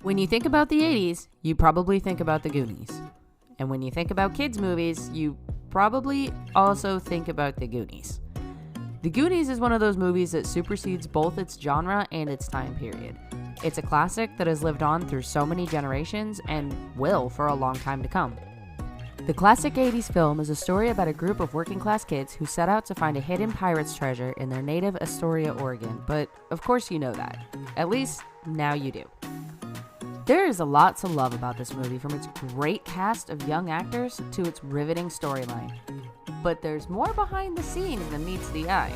When you think about the 80s, you probably think about the Goonies. And when you think about kids' movies, you probably also think about the Goonies. The Goonies is one of those movies that supersedes both its genre and its time period. It's a classic that has lived on through so many generations and will for a long time to come. The classic 80s film is a story about a group of working class kids who set out to find a hidden pirate's treasure in their native Astoria, Oregon, but of course you know that. At least, now you do. There is a lot to love about this movie, from its great cast of young actors to its riveting storyline. But there's more behind the scenes than meets the eye.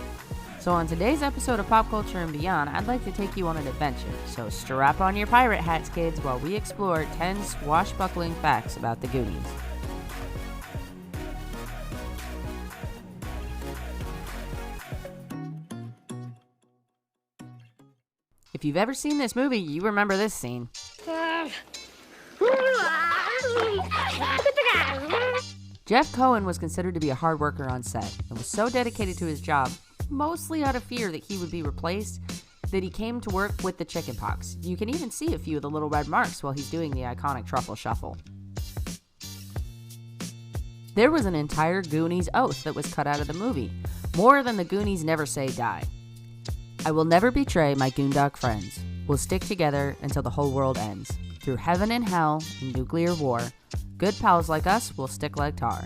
So on today's episode of Pop Culture and Beyond, I'd like to take you on an adventure. So strap on your pirate hats, kids, while we explore 10 swashbuckling facts about the Goonies. If you've ever seen this movie, you remember this scene. Jeff Cohen was considered to be a hard worker on set and was so dedicated to his job, mostly out of fear that he would be replaced, that he came to work with the chickenpox. You can even see a few of the little red marks while he's doing the iconic truffle shuffle. There was an entire Goonies oath that was cut out of the movie, more than the Goonies never say die. I will never betray my Goondock friends. We'll stick together until the whole world ends. Through heaven and hell and nuclear war, good pals like us will stick like tar.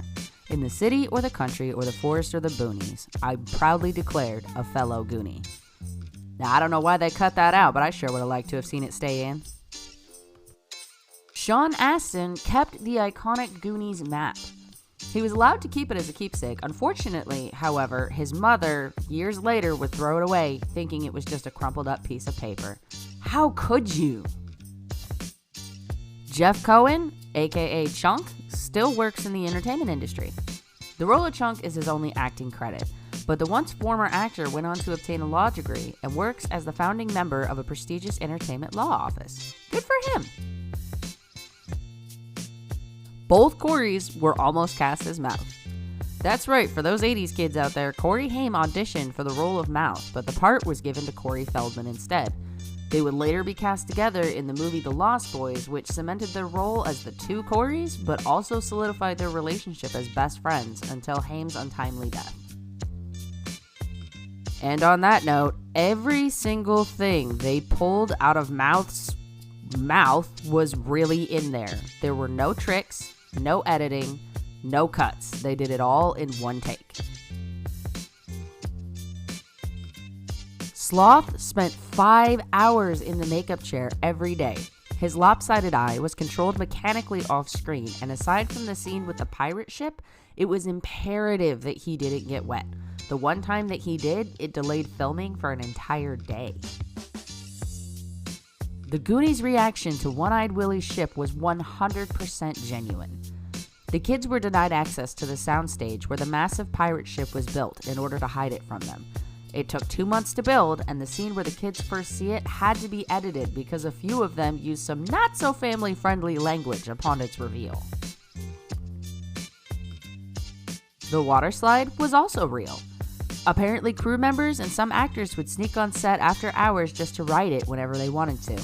In the city or the country or the forest or the boonies, I proudly declared a fellow Goonie. Now, I don't know why they cut that out, but I sure would have liked to have seen it stay in. Sean Astin kept the iconic Goonies map. He was allowed to keep it as a keepsake. Unfortunately, however, his mother, years later, would throw it away, thinking it was just a crumpled up piece of paper. How could you? Jeff Cohen, aka Chunk, still works in the entertainment industry. The role of Chunk is his only acting credit, but the once former actor went on to obtain a law degree and works as the founding member of a prestigious entertainment law office. Good for him! Both Corys were almost cast as Mouth. That's right, for those 80s kids out there, Corey Haim auditioned for the role of Mouth, but the part was given to Corey Feldman instead. They would later be cast together in the movie The Lost Boys, which cemented their role as the two Corys, but also solidified their relationship as best friends until Haim's untimely death. And on that note, every single thing they pulled out of Mouth's mouth was really in there. There were no tricks, no editing, no cuts. They did it all in one take. Sloth spent 5 hours in the makeup chair every day. His lopsided eye was controlled mechanically off screen, and aside from the scene with the pirate ship, it was imperative that he didn't get wet. The one time that he did, it delayed filming for an entire day. The Goonies' reaction to One-Eyed Willie's ship was 100% genuine. The kids were denied access to the soundstage where the massive pirate ship was built in order to hide it from them. It took 2 months to build, and the scene where the kids first see it had to be edited because a few of them used some not-so-family-friendly language upon its reveal. The water slide was also real. Apparently, crew members and some actors would sneak on set after hours just to ride it whenever they wanted to.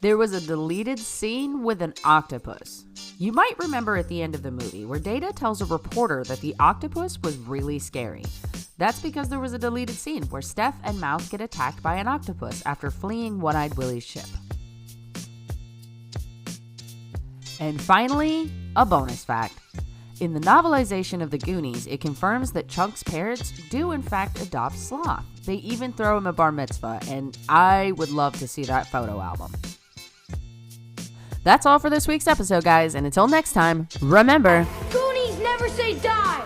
There was a deleted scene with an octopus. You might remember at the end of the movie where Data tells a reporter that the octopus was really scary. That's because there was a deleted scene where Steph and Mouth get attacked by an octopus after fleeing One-Eyed Willie's ship. And finally, a bonus fact. In the novelization of the Goonies, it confirms that Chunk's parents do in fact adopt Sloth. They even throw him a bar mitzvah, and I would love to see that photo album. That's all for this week's episode, guys, and until next time, remember, Goonies never say die!